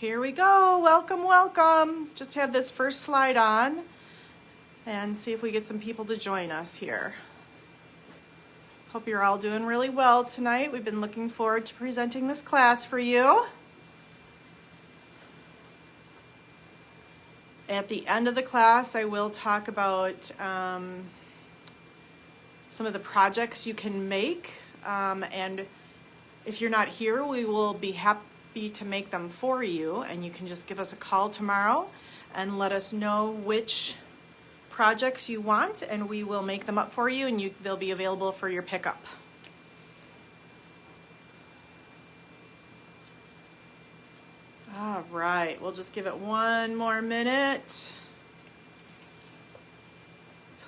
Here we go. Welcome, welcome. Just have this first slide on and see if we get some people to join us here. Hope you're all doing really well tonight. We've been looking forward to presenting this class for you. At the end of the class, I will talk about some of the projects you can make. And if you're not here, we will be happy to make them for you. And you can just give us a call tomorrow and let us know which projects you want, and we will make them up for you, and they'll be available for your pickup. All right, we'll just give it one more minute.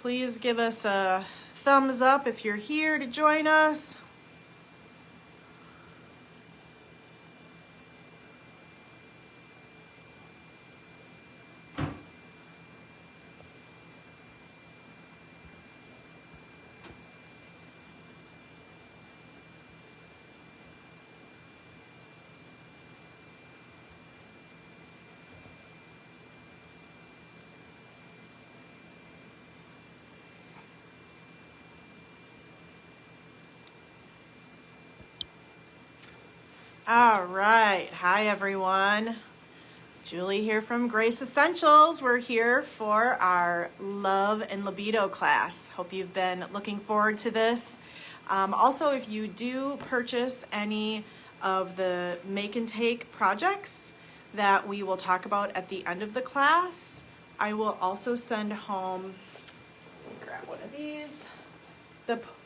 Please give us a thumbs up if you're here to join us. All right, hi everyone. Julie here from Grace Essentials. We're here for our Love and Libido class. Hope you've been looking forward to this. Also, if you do purchase any of the make and take projects that we will talk about at the end of the class, I will also send home, let me grab one of these,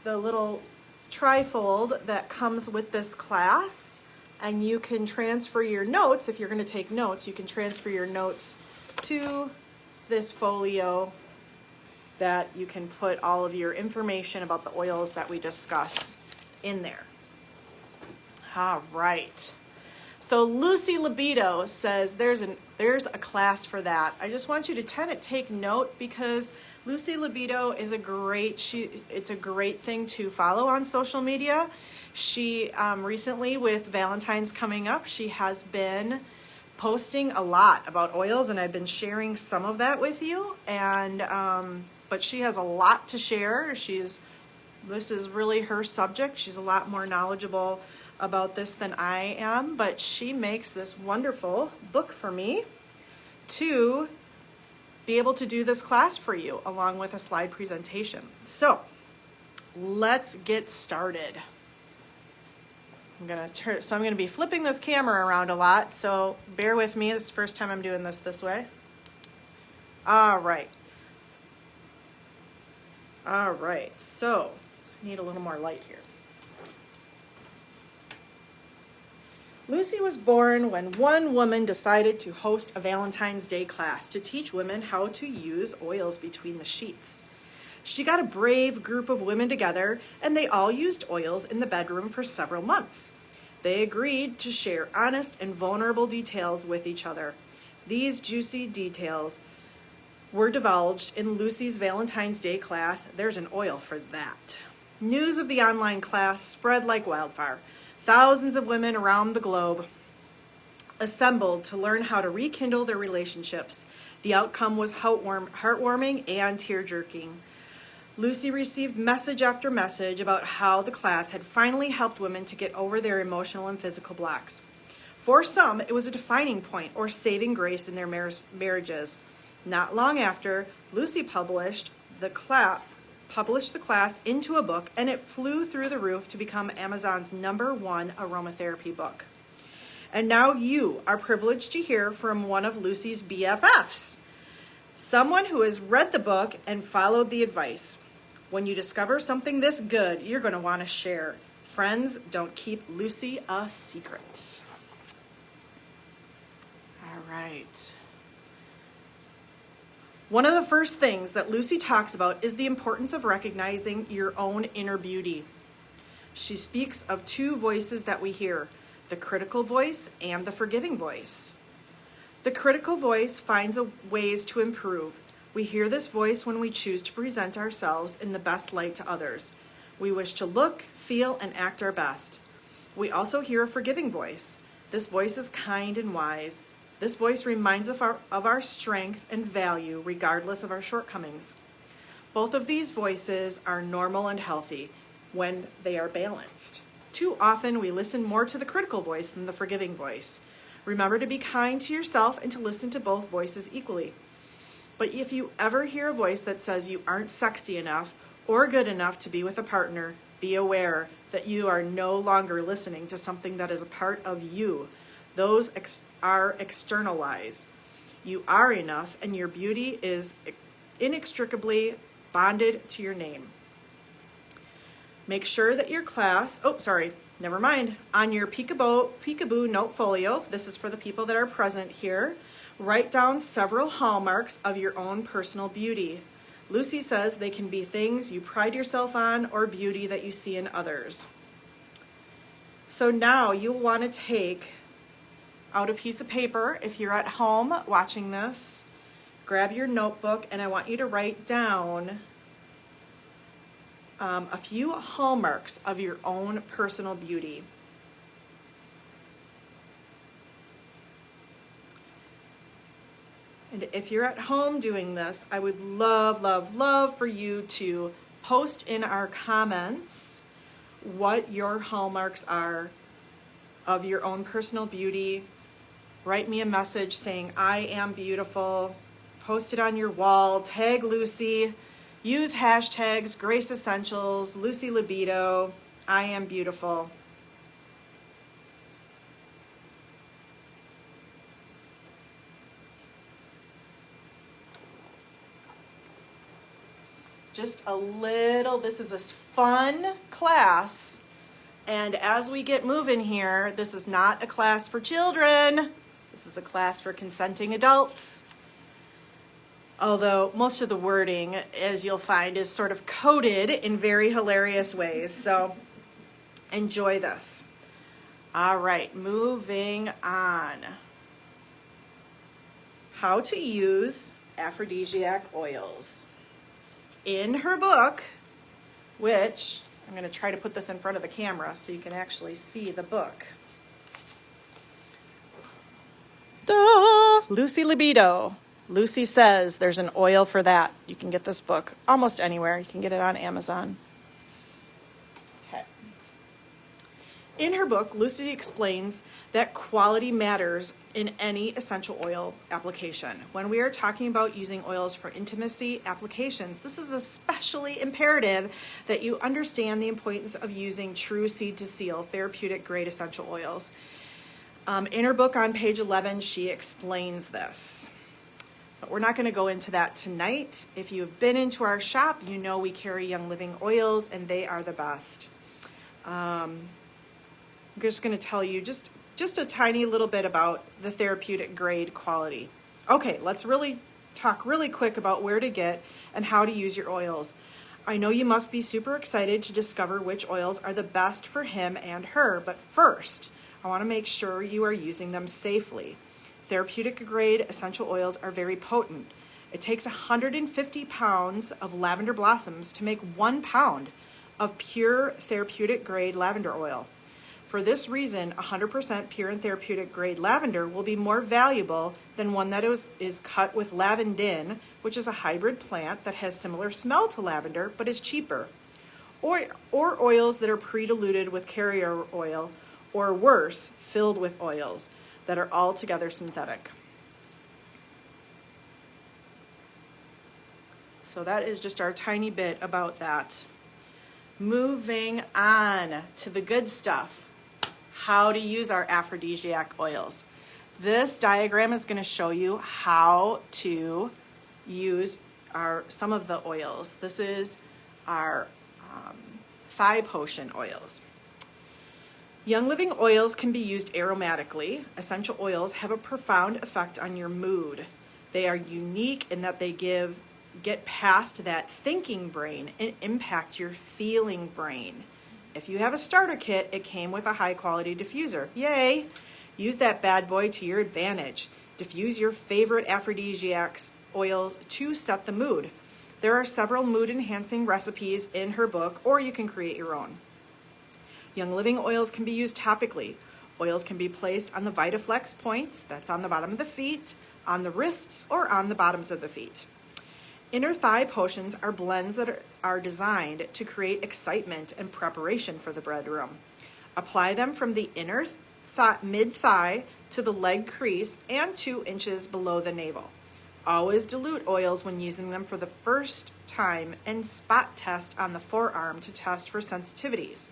the little trifold that comes with this class. And you can transfer your notes. If you're going to take notes, you can transfer your notes to this folio that you can put all of your information about the oils that we discuss in there. All right. So Lucy Libido says there's a class for that. I just want you to take note, because Lucy Libido is it's a great thing to follow on social media. She recently, with Valentine's coming up, she has been posting a lot about oils, and I've been sharing some of that with you. And but she has a lot to share. This is really her subject. She's a lot more knowledgeable about this than I am, but she makes this wonderful book for me to be able to do this class for you, along with a slide presentation. So let's get started. I'm gonna be flipping this camera around a lot, so bear with me. This is the first time I'm doing this way. All right. All right, so I need a little more light here. Lucy was born when one woman decided to host a Valentine's Day class to teach women how to use oils between the sheets. She got a brave group of women together, and they all used oils in the bedroom for several months. They agreed to share honest and vulnerable details with each other. These juicy details were divulged in Lucy's Valentine's Day class. There's an oil for that. News of the online class spread like wildfire. Thousands of women around the globe assembled to learn how to rekindle their relationships. The outcome was heartwarming and tear-jerking. Lucy received message after message about how the class had finally helped women to get over their emotional and physical blocks. For some, it was a defining point or saving grace in their marriages. Not long after, Lucy published the class into a book, and it flew through the roof to become Amazon's #1 aromatherapy book. And now you are privileged to hear from one of Lucy's BFFs, someone who has read the book and followed the advice. When you discover something this good, you're going to want to share. Friends, don't keep Lucy a secret. All right. One of the first things that Lucy talks about is the importance of recognizing your own inner beauty. She speaks of two voices that we hear, the critical voice and the forgiving voice. The critical voice finds ways to improve. We hear this voice when we choose to present ourselves in the best light to others. We wish to look, feel, and act our best. We also hear a forgiving voice. This voice is kind and wise. This voice reminds us of our strength and value regardless of our shortcomings. Both of these voices are normal and healthy when they are balanced. Too often we listen more to the critical voice than the forgiving voice. Remember to be kind to yourself and to listen to both voices equally. But if you ever hear a voice that says you aren't sexy enough or good enough to be with a partner, be aware that you are no longer listening to something that is a part of you. Those are external lies. You are enough, and your beauty is inextricably bonded to your name. Make sure that your class, on your peekaboo note folio, this is for the people that are present here, write down several hallmarks of your own personal beauty. Lucy says they can be things you pride yourself on or beauty that you see in others. So now you'll want to take out a piece of paper. If you're at home watching this, grab your notebook, and I want you to write down a few hallmarks of your own personal beauty. And if you're at home doing this, I would love, love, love for you to post in our comments what your hallmarks are of your own personal beauty. Write me a message saying, I am beautiful. Post it on your wall. Tag Lucy. Use hashtags Grace Essentials, Lucy Libido, I am beautiful. Just a little, this is a fun class. And as we get moving here, this is not a class for children. This is a class for consenting adults. Although most of the wording, as you'll find, is sort of coded in very hilarious ways. So enjoy this. All right, moving on. How to use aphrodisiac oils. In her book, which I'm going to try to put this in front of the camera so you can actually see the book. Duh! Lucy Libido. Lucy says there's an oil for that. You can get this book almost anywhere. You can get it on Amazon. Okay. In her book, Lucy explains that quality matters in any essential oil application. When we are talking about using oils for intimacy applications, this is especially imperative that you understand the importance of using true seed-to-seal therapeutic grade essential oils. In her book on page 11, she explains this. But we're not going to go into that tonight. If you've been into our shop, you know we carry Ylang Ylang oils, and they are the best. I'm just going to tell you just a tiny little bit about the therapeutic grade quality. Okay, let's really talk really quick about where to get and how to use your oils. I know you must be super excited to discover which oils are the best for him and her, but first, I want to make sure you are using them safely. Therapeutic grade essential oils are very potent. It takes 150 pounds of lavender blossoms to make 1 pound of pure therapeutic grade lavender oil. For this reason, 100% pure and therapeutic grade lavender will be more valuable than one that is cut with lavandin, which is a hybrid plant that has similar smell to lavender but is cheaper, or oils that are pre-diluted with carrier oil, or worse, filled with oils that are altogether synthetic. So that is just our tiny bit about that. Moving on to the good stuff, how to use our aphrodisiac oils. This diagram is going to show you how to use some of the oils. This is our thigh potion oils. Ylang Ylang oils can be used aromatically. Essential oils have a profound effect on your mood. They are unique in that they get past that thinking brain and impact your feeling brain. If you have a starter kit, it came with a high quality diffuser. Yay! Use that bad boy to your advantage. Diffuse your favorite aphrodisiacs oils to set the mood. There are several mood enhancing recipes in her book, or you can create your own. Ylang Ylang oils can be used topically. Oils can be placed on the VitaFlex points, that's on the bottom of the feet, on the wrists, or on the bottoms of the feet. Inner thigh potions are blends that are designed to create excitement and preparation for the bedroom. Apply them from the inner mid-thigh to the leg crease and 2 inches below the navel. Always dilute oils when using them for the first time and spot test on the forearm to test for sensitivities.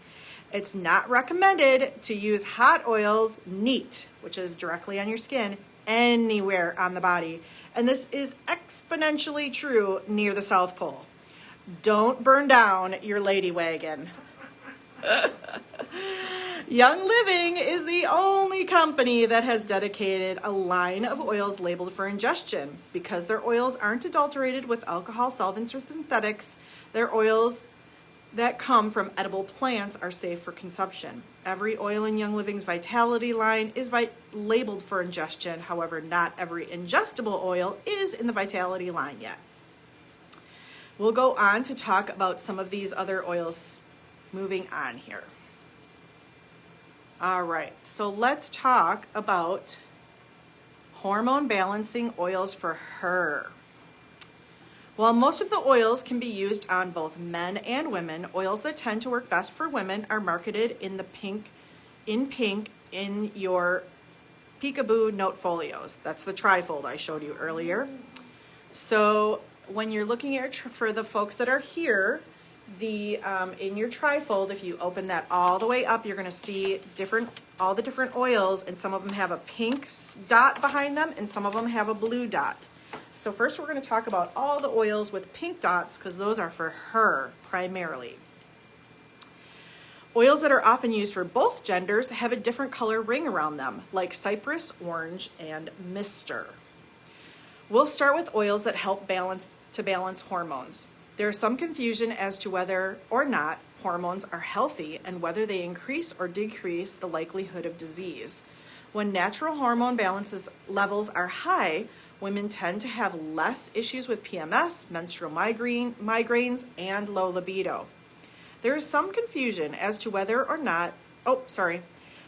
It's not recommended to use hot oils neat, which is directly on your skin, anywhere on the body. And this is exponentially true near the South Pole. Don't burn down your lady wagon. Young Living is the only company that has dedicated a line of oils labeled for ingestion. Because their oils aren't adulterated with alcohol, solvents, or synthetics, their oils that come from edible plants are safe for consumption. Every oil in Young Living's Vitality line is labeled for ingestion. However, not every ingestible oil is in the Vitality line yet. We'll go on to talk about some of these other oils moving on here. All right, so let's talk about hormone balancing oils for her. While most of the oils can be used on both men and women, oils that tend to work best for women are marketed in pink in your Peekaboo note folios. That's the trifold I showed you earlier. So when you're looking at for the folks that are here, in your trifold, if you open that all the way up, you're going to see all the different oils, and some of them have a pink dot behind them and some of them have a blue dot. So first we're going to talk about all the oils with pink dots because those are for her primarily. Oils that are often used for both genders have a different color ring around them, like Cypress, Orange, and Mister. We'll start with oils that help balance hormones. There is some confusion as to whether or not hormones are healthy and whether they increase or decrease the likelihood of disease. When natural hormone levels are high, women tend to have less issues with PMS, menstrual migraines, and low libido. There is some confusion as to whether or not,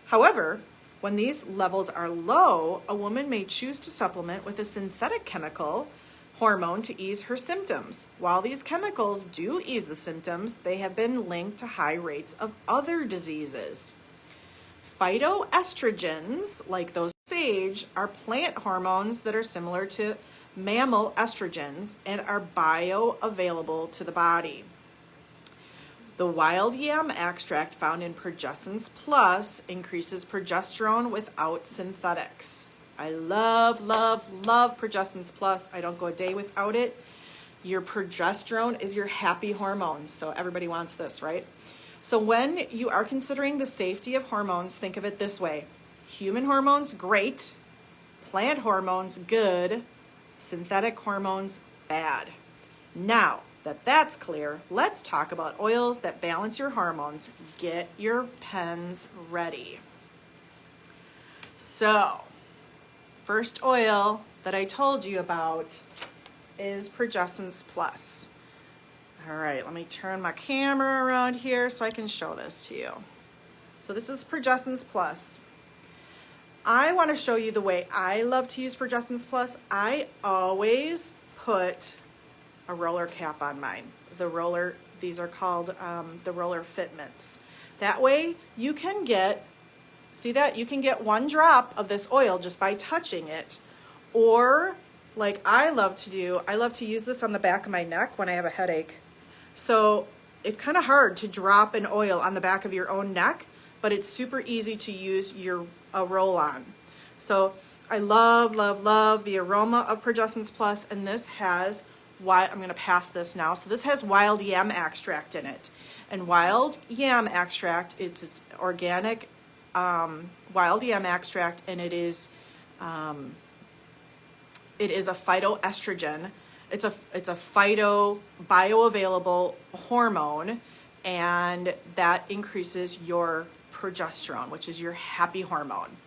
however, when these levels are low, a woman may choose to supplement with a synthetic chemical hormone to ease her symptoms. While these chemicals do ease the symptoms, they have been linked to high rates of other diseases. Phytoestrogens, like those Sage, are plant hormones that are similar to mammal estrogens and are bioavailable to the body. The wild yam extract found in Progessence Plus increases progesterone without synthetics. I love, love, love Progessence Plus. I don't go a day without it. Your progesterone is your happy hormone, so everybody wants this, right? So when you are considering the safety of hormones, think of it this way. Human hormones, great. Plant hormones, good. Synthetic hormones, bad. Now that that's clear, let's talk about oils that balance your hormones. Get your pens ready. So, first oil that I told you about is Progessence Plus. All right, let me turn my camera around here so I can show this to you. So this is Progessence Plus. I want to show you the way I love to use Progessence Plus. I always put a roller cap on mine. These are called the roller fitments. That way you can get, see that? You can get 1 drop of this oil just by touching it. Or like I love to do, I love to use this on the back of my neck when I have a headache. So it's kind of hard to drop an oil on the back of your own neck, but it's super easy to use a roll-on. So I love, love, love the aroma of Progessence Plus, and this has, I'm going to pass this now. So this has wild yam extract in it. And wild yam extract, it's organic wild yam extract, and it is a phytoestrogen. It's a bioavailable hormone, and that increases your progesterone, which is your happy hormone.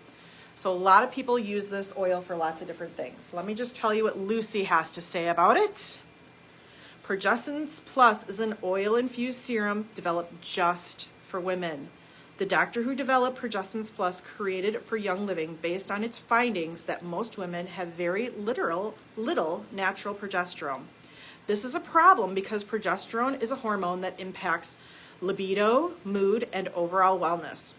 So a lot of people use this oil for lots of different things. Let me just tell you what Lucy has to say about it. Progessence Plus is an oil-infused serum developed just for women. The doctor who developed Progestins Plus created it for young living based on its findings that most women have very little natural progesterone. This is a problem because progesterone is a hormone that impacts libido, mood, and overall wellness.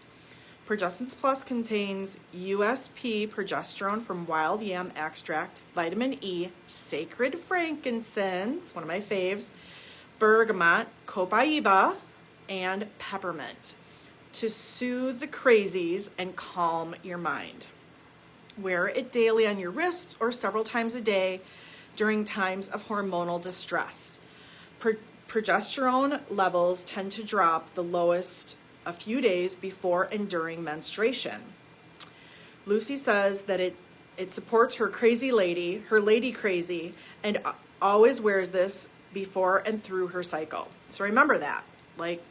Progestins Plus contains USP progesterone from wild yam extract, vitamin E, sacred frankincense, one of my faves, bergamot, copaiba, and peppermint to soothe the crazies and calm your mind. Wear it daily on your wrists or several times a day during times of hormonal distress. Progesterone levels tend to drop the lowest a few days before and during menstruation. Lucy says that it supports her lady crazy, and always wears this before and through her cycle. So remember that. Like,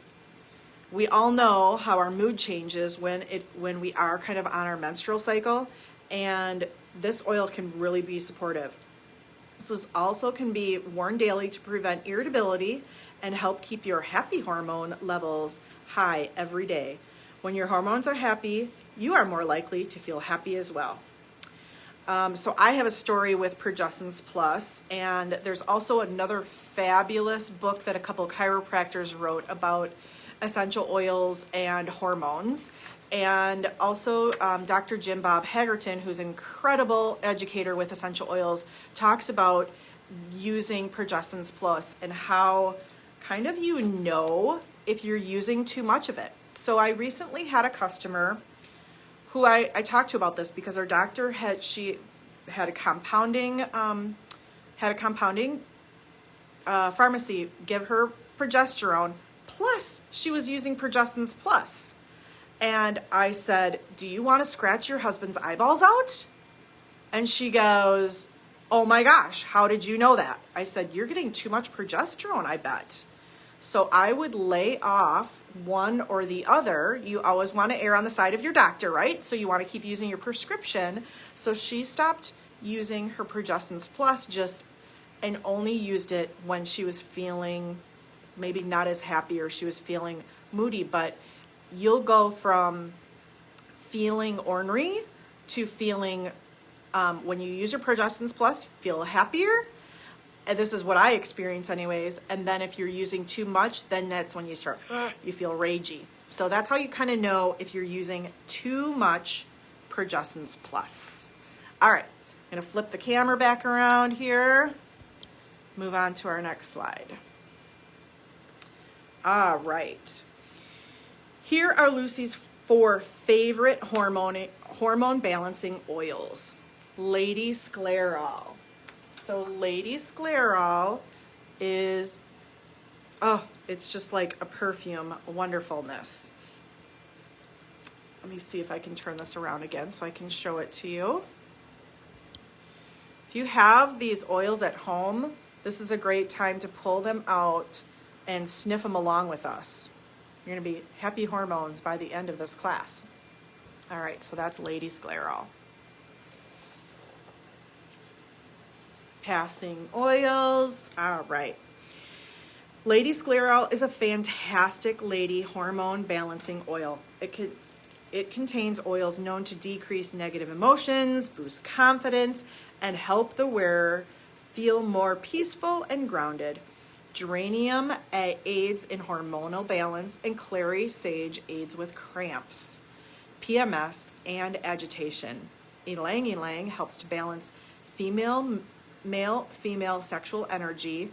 we all know how our mood changes when we are kind of on our menstrual cycle, and this oil can really be supportive. This also can be worn daily to prevent irritability and help keep your happy hormone levels high every day. When your hormones are happy, you are more likely to feel happy as well. So I have a story with Progestins Plus, and there's also another fabulous book that a couple of chiropractors wrote about essential oils and hormones. And also Dr. Jim Bob Hagerton, who's an incredible educator with essential oils, talks about using Progestins Plus and how kind of if you're using too much of it. So I recently had a customer who I talked to about this because her doctor had a compounding pharmacy give her progesterone, plus she was using Progestins Plus. And I said, do you want to scratch your husband's eyeballs out? And she goes, oh my gosh, how did you know that? I said, you're getting too much progesterone, I bet. So I would lay off one or the other. You always want to err on the side of your doctor, right? So you want to keep using your prescription. So she stopped using her Progestins Plus and only used it when she was feeling maybe not as happy or she was feeling moody. But you'll go from feeling ornery to feeling, when you use your Progestins Plus, feel happier. And this is what I experience anyways. And then if you're using too much, then that's when you feel ragey. So that's how you kind of know if you're using too much Progestins Plus. All right, I'm gonna flip the camera back around here. Move on to our next slide. All right. Here are Lucy's 4 favorite hormone balancing oils. Lady Sclerol. So Lady Sclerol is, it's just like a perfume wonderfulness. Let me see if I can turn this around again so I can show it to you. If you have these oils at home, this is a great time to pull them out and sniff them along with us. You're gonna be happy hormones by the end of this class. All right, so that's Lady Sclerol. Passing oils. All right. Lady Sclerol is a fantastic lady hormone balancing oil. It contains oils known to decrease negative emotions, boost confidence, and help the wearer feel more peaceful and grounded. Geranium aids in hormonal balance, and Clary Sage aids with cramps, PMS, and agitation. Ylang Ylang helps to balance male-female sexual energy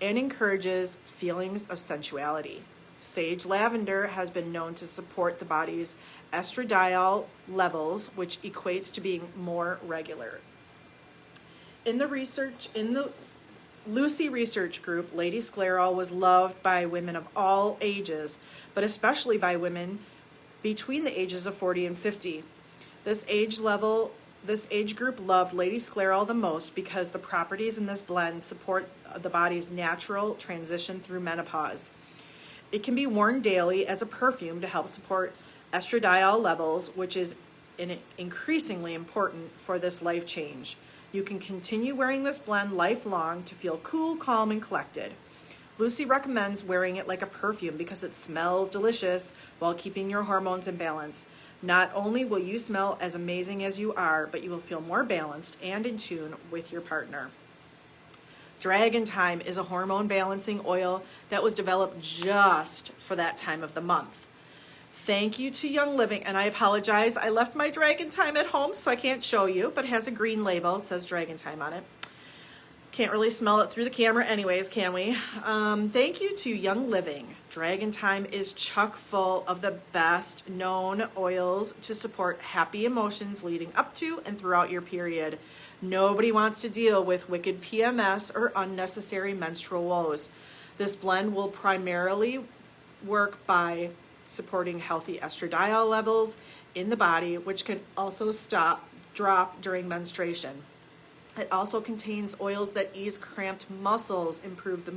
and encourages feelings of sensuality. Sage lavender has been known to support the body's estradiol levels, which equates to being more regular. In the Lucy research group, Lady Sclerol was loved by women of all ages, but especially by women between the ages of 40 and 50. This age group loved Lady Sclerol the most because the properties in this blend support the body's natural transition through menopause. It can be worn daily as a perfume to help support estradiol levels, which is increasingly important for this life change. You can continue wearing this blend lifelong to feel cool, calm, and collected. Lucy recommends wearing it like a perfume because it smells delicious while keeping your hormones in balance. Not only will you smell as amazing as you are, but you will feel more balanced and in tune with your partner. Dragon Time is a hormone balancing oil that was developed just for that time of the month. Thank you to Ylang Ylang, and I apologize, I left my Dragon Time at home, so I can't show you, but it has a green label. It says Dragon Time on it. Can't really smell it through the camera anyways, can we? Thank you to Ylang Ylang. Dragon Time is chock full of the best known oils to support happy emotions leading up to and throughout your period. Nobody wants to deal with wicked PMS or unnecessary menstrual woes. This blend will primarily work by supporting healthy estradiol levels in the body, which can also drop during menstruation. It also contains oils that ease cramped muscles, improve the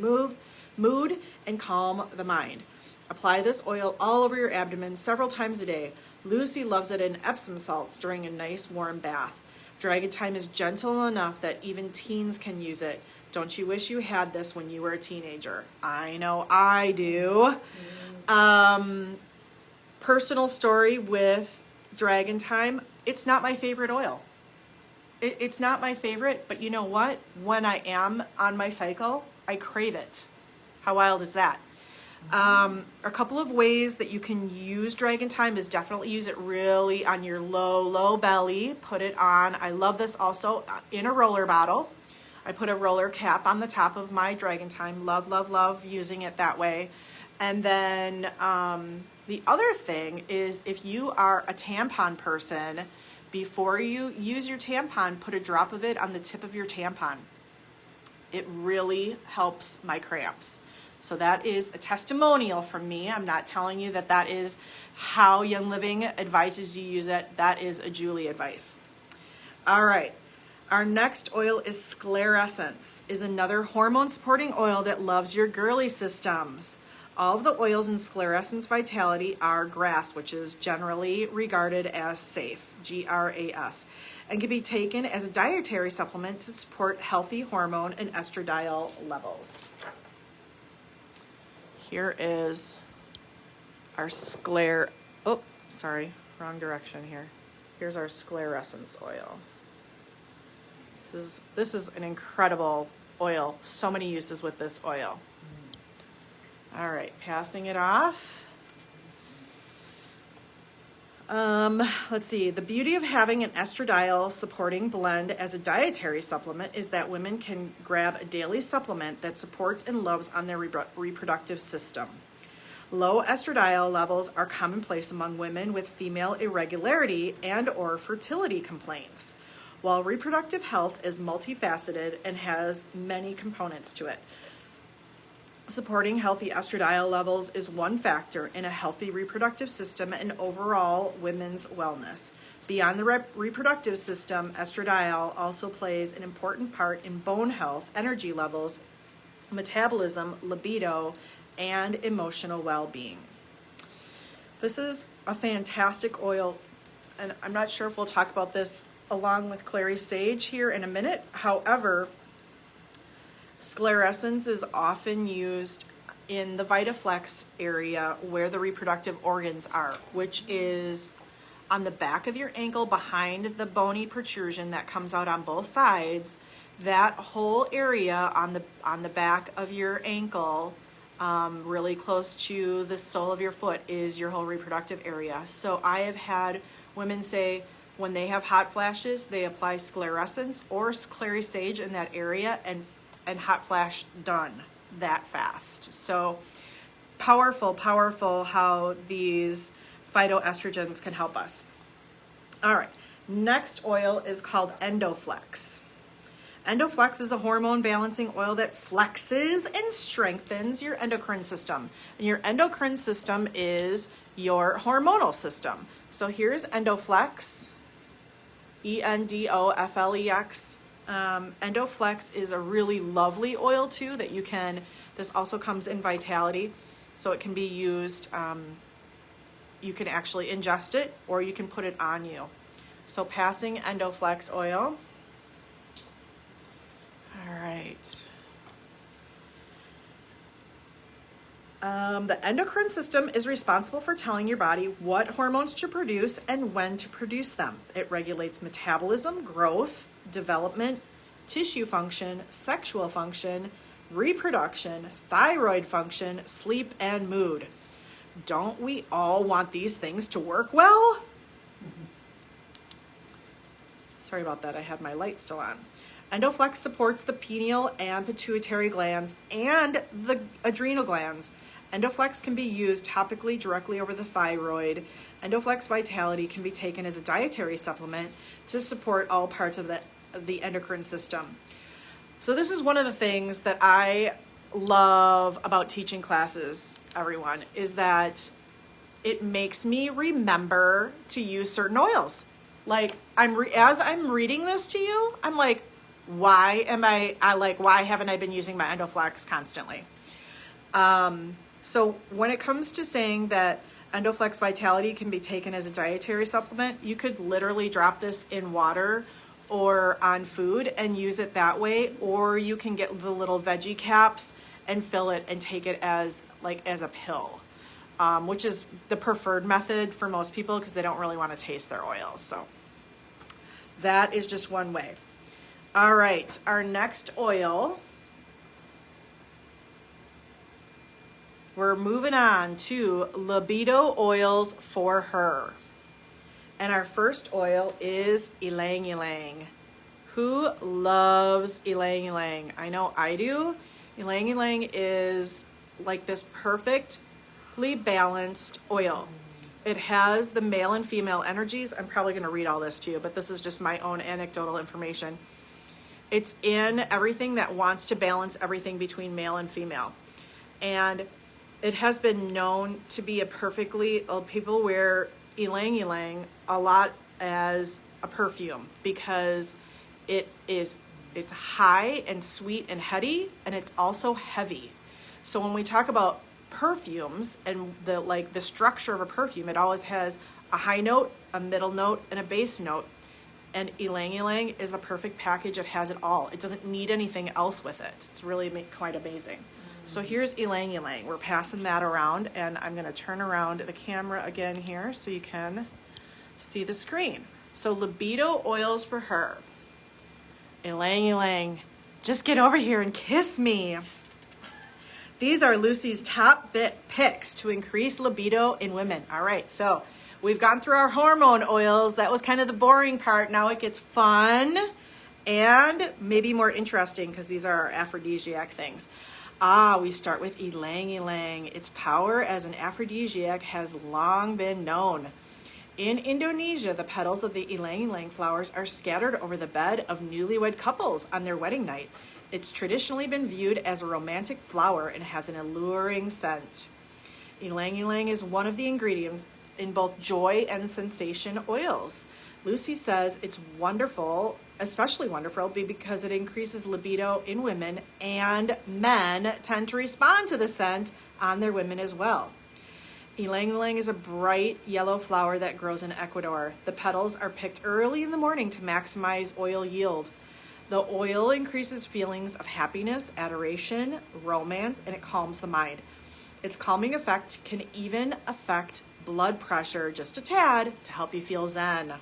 mood, and calm the mind. Apply this oil all over your abdomen several times a day. Lucy loves it in Epsom salts during a nice warm bath. Dragon Time is gentle enough that even teens can use it. Don't you wish you had this when you were a teenager? I know I do. Personal story with Dragon Time, it's not my favorite oil. It's not my favorite, but you know what? When I am on my cycle, I crave it. How wild is that? A couple of ways that you can use Dragon Time is definitely use it really on your low belly. Put it on. I love this also in a roller bottle. I put a roller cap on the top of my Dragon Time. Love using it that way. And then the other thing is if you are a tampon person, before you use your tampon, put a drop of it on the tip of your tampon. It really helps my cramps. So that is a testimonial from me. I'm not telling you that that is how Ylang Ylang advises you use it. That is a Julie advice. All right. Our next oil is Sclerescence, is another hormone supporting oil that loves your girly systems. All of the oils in Sclerescence Vitality are GRAS, which is generally regarded as safe, GRAS, and can be taken as a dietary supplement to support healthy hormone and estradiol levels. Here is our wrong direction here. Here's our Sclerescence oil. This is an incredible oil. So many uses with this oil. All right, passing it off. Let's see. The beauty of having an estradiol supporting blend as a dietary supplement is that women can grab a daily supplement that supports and loves on their reproductive system. Low estradiol levels are commonplace among women with female irregularity and or fertility complaints, while reproductive health is multifaceted and has many components to it. Supporting healthy estradiol levels is one factor in a healthy reproductive system and overall women's wellness. Beyond the reproductive system, estradiol also plays an important part in bone health, energy levels, metabolism, libido, and emotional well-being. This is a fantastic oil, and I'm not sure if we'll talk about this along with Clary Sage here in a minute. However, Sclerescence is often used in the VitaFlex area where the reproductive organs are, which is on the back of your ankle behind the bony protrusion that comes out on both sides. That whole area on the back of your ankle, really close to the sole of your foot, is your whole reproductive area. So I have had women say when they have hot flashes, they apply Sclerescence or Clary Sage in that area, and hot flash done that fast. So powerful how these phytoestrogens can help us. All right, next oil is called Endoflex. Endoflex is a hormone balancing oil that flexes and strengthens your endocrine system. And your endocrine system is your hormonal system. So here's Endoflex, Endoflex. Endoflex is a really lovely oil too that you can, this also comes in Vitality, so it can be used, you can actually ingest it or you can put it on you. So passing Endoflex oil. All right. The endocrine system is responsible for telling your body what hormones to produce and when to produce them. It regulates metabolism, growth, development, tissue function, sexual function, reproduction, thyroid function, sleep, and mood. Don't we all want these things to work well? Sorry about that, I had my light still on. Endoflex supports the pineal and pituitary glands and the adrenal glands. Endoflex can be used topically directly over the thyroid. Endoflex Vitality can be taken as a dietary supplement to support all parts of the endocrine system. So this is one of the things that I love about teaching classes, everyone, is that it makes me remember to use certain oils. Like as I'm reading this to you, I'm like, why haven't I been using my Endoflex constantly? So when it comes to saying that Endoflex Vitality can be taken as a dietary supplement, you could literally drop this in water or on food and use it that way, or you can get the little veggie caps and fill it and take it as a pill, which is the preferred method for most people because they don't really want to taste their oils. So that is just one way. All right, our next oil, we're moving on to libido oils for her. And our first oil is Ylang Ylang. Who loves Ylang Ylang? I know I do. Ylang Ylang is like this perfectly balanced oil. It has the male and female energies. I'm probably going to read all this to you, but this is just my own anecdotal information. It's in everything that wants to balance everything between male and female. And it has been known to be people wear Ylang Ylang a lot as a perfume because it's high and sweet and heady, and it's also heavy. So when we talk about perfumes and the structure of a perfume, it always has a high note, a middle note, and a base note. And Ylang Ylang is the perfect package. It has it all. It doesn't need anything else with it. It's really quite amazing. So here's Ylang Ylang. We're passing that around, and I'm going to turn around the camera again here so you can see the screen. So libido oils for her. Ylang Ylang, just get over here and kiss me. These are Lucy's top picks to increase libido in women. All right, so we've gone through our hormone oils. That was kind of the boring part. Now it gets fun and maybe more interesting because these are our aphrodisiac things. We start with Ylang Ylang. Its power as an aphrodisiac has long been known. In Indonesia, the petals of the Ylang Ylang flowers are scattered over the bed of newlywed couples on their wedding night. It's traditionally been viewed as a romantic flower and has an alluring scent. Ylang Ylang is one of the ingredients in both joy and sensation oils. Lucy says it's wonderful, especially wonderful, because it increases libido in women, and men tend to respond to the scent on their women as well. Ylang Ylang is a bright yellow flower that grows in Ecuador. The petals are picked early in the morning to maximize oil yield. The oil increases feelings of happiness, adoration, romance, and it calms the mind. Its calming effect can even affect blood pressure just a tad to help you feel zen.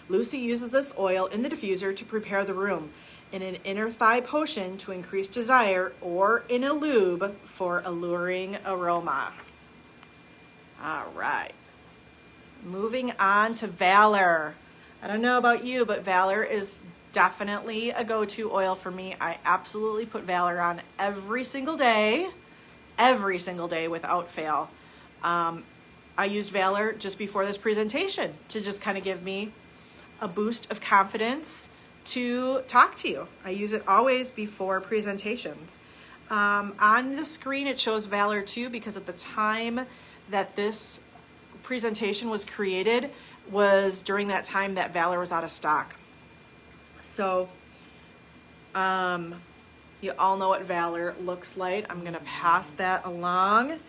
Lucy uses this oil in the diffuser to prepare the room, in an inner thigh potion to increase desire, or in a lube for alluring aroma. All right. Moving on to Valor. I don't know about you, but Valor is definitely a go-to oil for me. I absolutely put Valor on every single day without fail. I used Valor just before this presentation to just kind of give me a boost of confidence to talk to you. I use it always before presentations. On the screen, it shows Valor too, because at the time that this presentation was created was during that time that Valor was out of stock. So you all know what Valor looks like. I'm going to pass that along.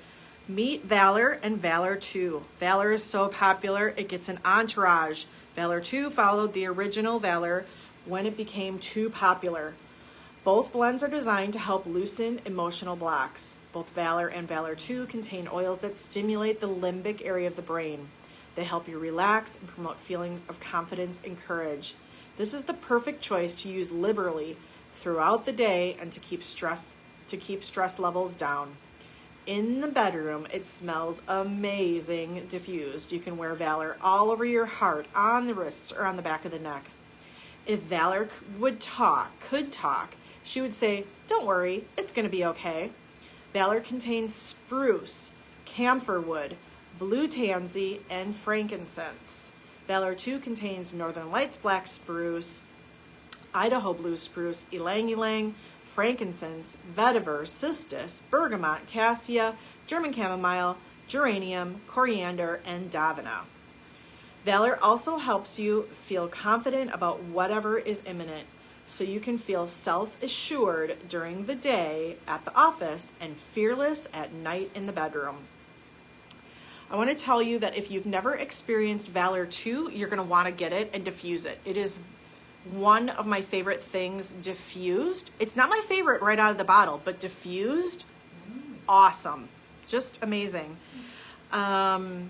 Meet Valor and Valor 2. Valor is so popular, it gets an entourage. Valor 2 followed the original Valor when it became too popular. Both blends are designed to help loosen emotional blocks. Both Valor and Valor 2 contain oils that stimulate the limbic area of the brain. They help you relax and promote feelings of confidence and courage. This is the perfect choice to use liberally throughout the day and to keep stress levels down. In the bedroom, it smells amazing diffused. You can wear Valor all over your heart, on the wrists, or on the back of the neck. If Valor could talk, she would say, "Don't worry, it's going to be okay." Valor contains spruce, camphor wood, blue tansy, and frankincense. Valor 2 contains Northern Lights black spruce, Idaho blue spruce, Ylang Ylang, frankincense, vetiver, cistus, bergamot, cassia, German chamomile, geranium, coriander, and davina. Valor also helps you feel confident about whatever is imminent, so you can feel self-assured during the day at the office and fearless at night in the bedroom. I want to tell you that if you've never experienced Valor 2, you're going to want to get it and diffuse it. It is one of my favorite things diffused. It's not my favorite right out of the bottle, but diffused, awesome. Just amazing. And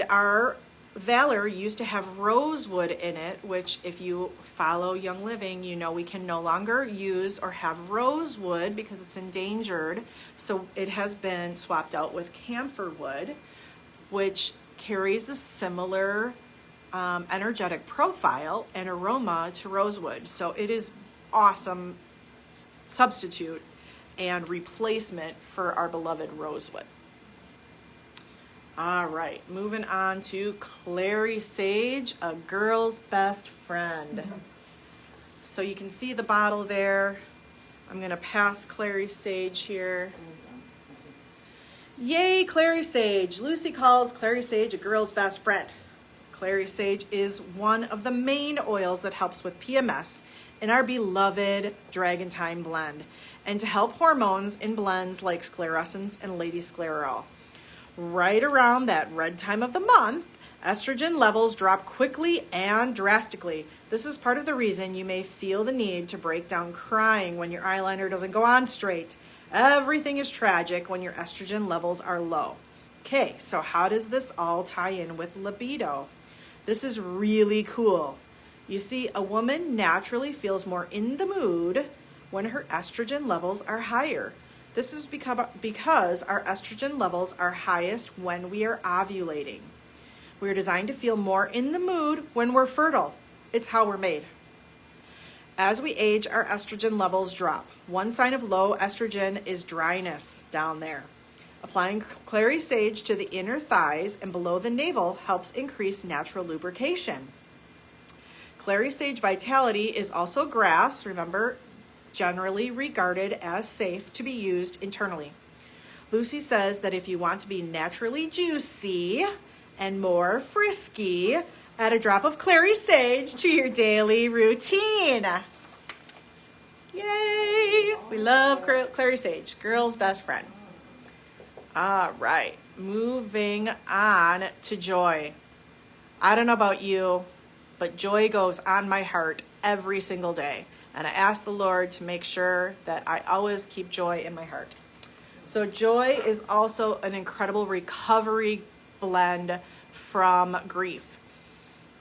our Valor used to have rosewood in it, which if you follow Young Living, you know we can no longer use or have rosewood because it's endangered. So it has been swapped out with camphor wood, which carries a similar energetic profile and aroma to rosewood. So it is awesome substitute and replacement for our beloved rosewood. All right, moving on to Clary Sage, a girl's best friend. So you can see the bottle there. I'm gonna pass Clary Sage here. Yay, Clary Sage. Lucy calls Clary Sage a girl's best friend. Clary Sage is one of the main oils that helps with PMS in our beloved Dragon Time blend, and to help hormones in blends like sclerosins and lady sclerol. Right around that red time of the month, estrogen levels drop quickly and drastically. This is part of the reason you may feel the need to break down crying when your eyeliner doesn't go on straight. Everything is tragic when your estrogen levels are low. Okay, so how does this all tie in with libido? This is really cool. You see, a woman naturally feels more in the mood when her estrogen levels are higher. This is because our estrogen levels are highest when we are ovulating. We're designed to feel more in the mood when we're fertile. It's how we're made. As we age, our estrogen levels drop. One sign of low estrogen is dryness down there. Applying Clary Sage to the inner thighs and below the navel helps increase natural lubrication. Clary Sage Vitality is also grass, remember, generally regarded as safe to be used internally. Lucy says that if you want to be naturally juicy and more frisky, add a drop of Clary Sage to your daily routine. Yay! We love Clary Sage, girl's best friend. All right, moving on to joy. I don't know about you, but joy goes on my heart every single day. And I ask the Lord to make sure that I always keep joy in my heart. So joy is also an incredible recovery blend from grief.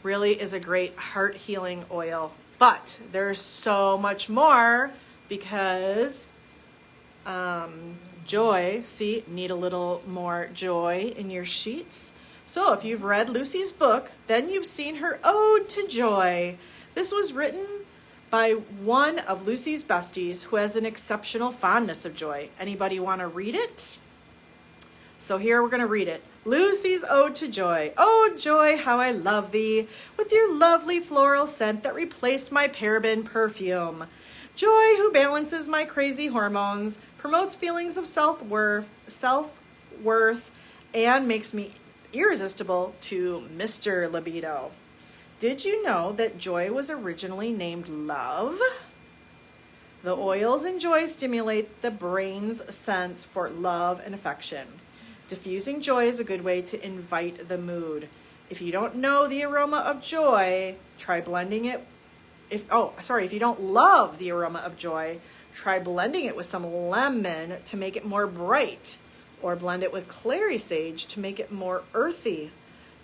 Really is a great heart healing oil. But there's so much more because joy, see, need a little more joy in your sheets. So if you've read Lucy's book, then you've seen her ode to joy. This was written by one of Lucy's besties who has an exceptional fondness of joy. Anybody want to read it? So here we're going to read it. Lucy's Ode to Joy. Oh, joy, how I love thee, with your lovely floral scent that replaced my paraben perfume. Joy, who balances my crazy hormones, promotes feelings of self-worth, and makes me irresistible to Mr. Libido. Did you know that joy was originally named love? The oils in joy stimulate the brain's sense for love and affection. Diffusing joy is a good way to invite the mood. If you don't know the aroma of joy, try blending it. If you don't love the aroma of joy, Try blending it with some lemon to make it more bright, or blend it with Clary Sage to make it more earthy.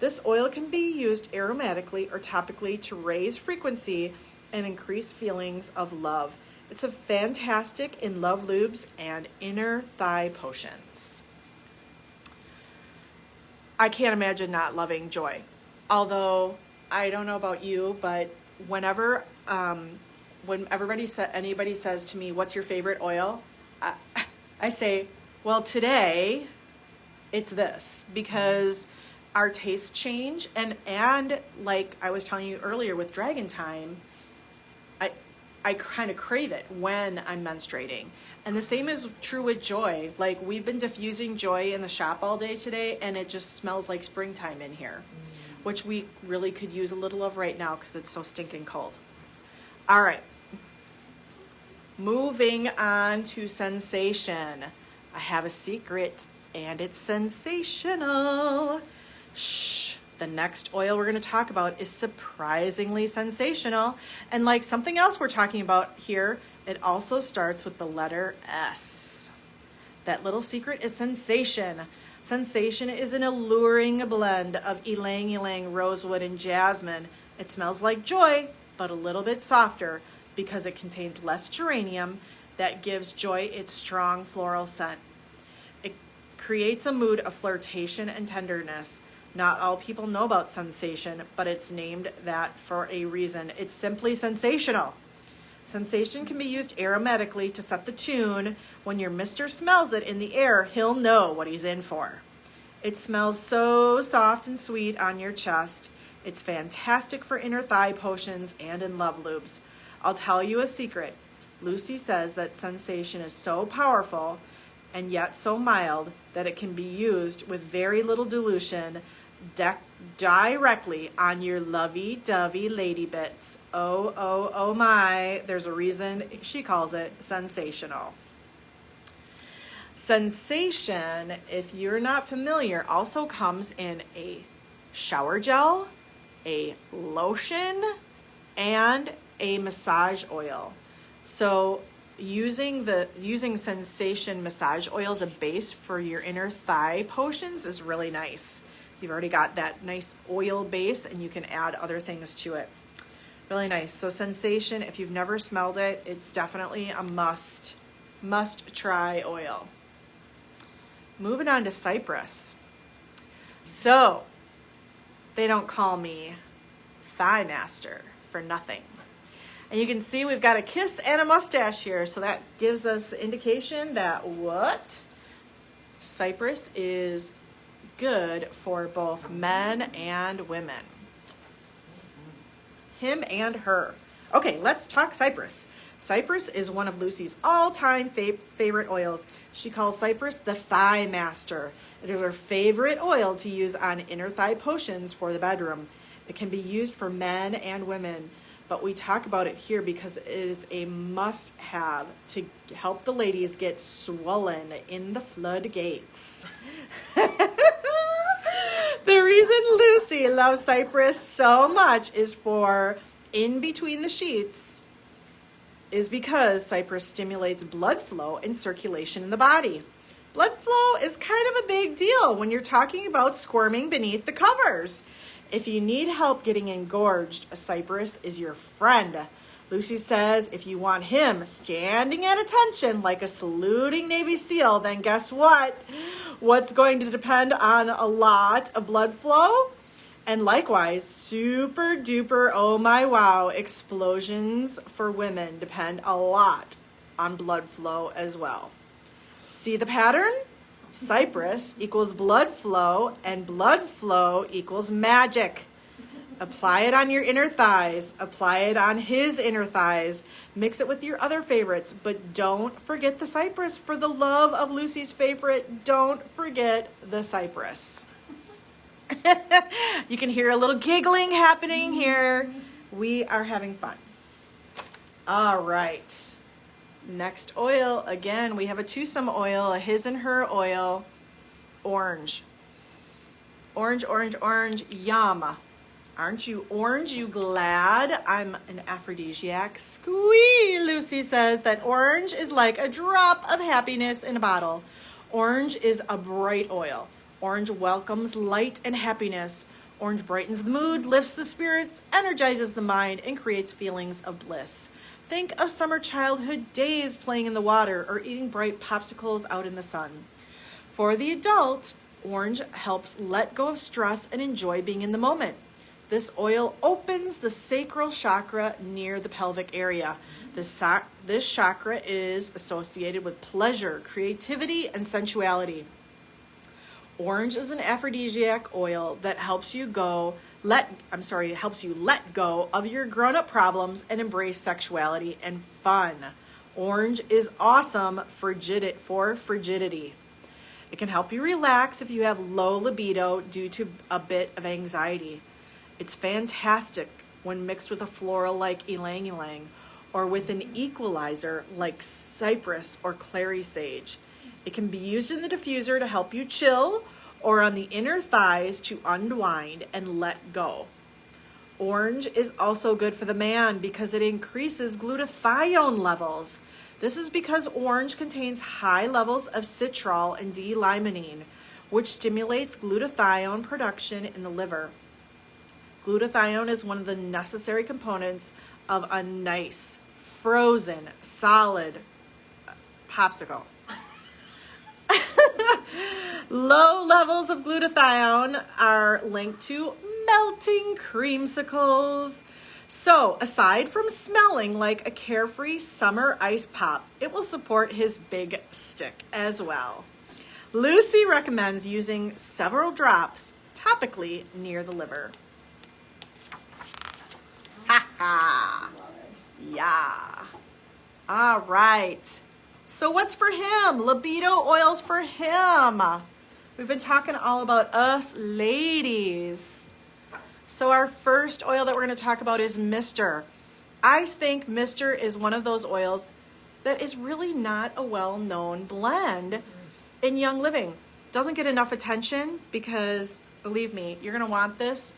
This oil can be used aromatically or topically to raise frequency and increase feelings of love. It's a fantastic in love lubes and inner thigh potions. I can't imagine not loving Joy. Although, I don't know about you, but whenever when anybody says to me, what's your favorite oil? I say, well, today it's this, because our tastes change, and like I was telling you earlier with Dragon Time, I kind of crave it when I'm menstruating. And the same is true with Joy. Like, we've been diffusing Joy in the shop all day today, and it just smells like springtime in here, which we really could use a little of right now because it's so stinking cold. All right. Moving on to sensation. I have a secret, and it's sensational. Shh. The next oil we're going to talk about is surprisingly sensational. And like something else we're talking about here, it also starts with the letter S. That little secret is sensation. Sensation is an alluring blend of Ylang Ylang, rosewood, and jasmine. It smells like Joy, but a little bit softer because it contains less geranium that gives Joy its strong floral scent. It creates a mood of flirtation and tenderness. Not all people know about sensation, but it's named that for a reason. It's simply sensational. Sensation can be used aromatically to set the tune. When your mister smells it in the air, he'll know what he's in for. It smells so soft and sweet on your chest. It's fantastic for inner thigh potions and in love lubes. I'll tell you a secret. Lucy says that sensation is so powerful and yet so mild that it can be used with very little dilution directly on your lovey-dovey lady bits. Oh my, there's a reason she calls it sensational. Sensation, if you're not familiar, also comes in a shower gel, a lotion, and a massage oil. So using sensation massage oil as a base for your inner thigh potions is really nice. So you've already got that nice oil base, and you can add other things to it. Really nice. So sensation, if you've never smelled it, it's definitely a must try oil. Moving on to Cypress. So they don't call me Thigh Master for nothing. And you can see we've got a kiss and a mustache here. So that gives us the indication that what? Cypress is good for both men and women. Him and her. Okay, let's talk Cypress. Cypress is one of Lucy's all-time favorite oils. She calls Cypress the Thigh Master. It is her favorite oil to use on inner thigh potions for the bedroom. It can be used for men and women, but we talk about it here because it is a must-have to help the ladies get swollen in the floodgates. The reason Lucy loves Cypress so much is for in between the sheets is because Cypress stimulates blood flow and circulation in the body. Blood flow is kind of a big deal when you're talking about squirming beneath the covers. If you need help getting engorged, a Cypress is your friend. Lucy says if you want him standing at attention like a saluting Navy SEAL, then guess what? What's going to depend on a lot of blood flow? And likewise, super duper, oh my wow, explosions for women depend a lot on blood flow as well. See the pattern? Cypress equals blood flow, and blood flow equals magic. Apply it on your inner thighs. Apply it on his inner thighs. Mix it with your other favorites, but don't forget the Cypress. For the love of Lucy's favorite, don't forget the Cypress. You can hear a little giggling happening here. We are having fun. All right. Next oil, again, we have a twosome oil, a his and her oil, orange. Orange, orange, orange, yum. Aren't you orange, you glad? I'm an aphrodisiac. Squee! Lucy says that orange is like a drop of happiness in a bottle. Orange is a bright oil. Orange welcomes light and happiness. Orange brightens the mood, lifts the spirits, energizes the mind, and creates feelings of bliss. Think of summer childhood days playing in the water or eating bright popsicles out in the sun. For the adult, orange helps let go of stress and enjoy being in the moment. This oil opens the sacral chakra near the pelvic area. This chakra is associated with pleasure, creativity, and sensuality. Orange is an aphrodisiac oil that helps you let go of your grown-up problems and embrace sexuality and fun. Orange is awesome for frigidity. It can help you relax if you have low libido due to a bit of anxiety. It's fantastic when mixed with a floral like Ylang Ylang or with an equalizer like Cypress or Clary Sage. It can be used in the diffuser to help you chill or on the inner thighs to unwind and let go. Orange is also good for the man because it increases glutathione levels. This is because orange contains high levels of citral and D-limonene, which stimulates glutathione production in the liver. Glutathione is one of the necessary components of a nice, frozen, solid popsicle. Low levels of glutathione are linked to melting creamsicles. So, aside from smelling like a carefree summer ice pop, it will support his big stick as well. Lucy recommends using several drops topically near the liver. Ha ha! Yeah. All right. So what's for him? Libido oils for him. We've been talking all about us ladies. So our first oil that we're going to talk about is Mister. I think Mister is one of those oils that is really not a well-known blend in Young Living. Doesn't get enough attention because, believe me, you're going to want this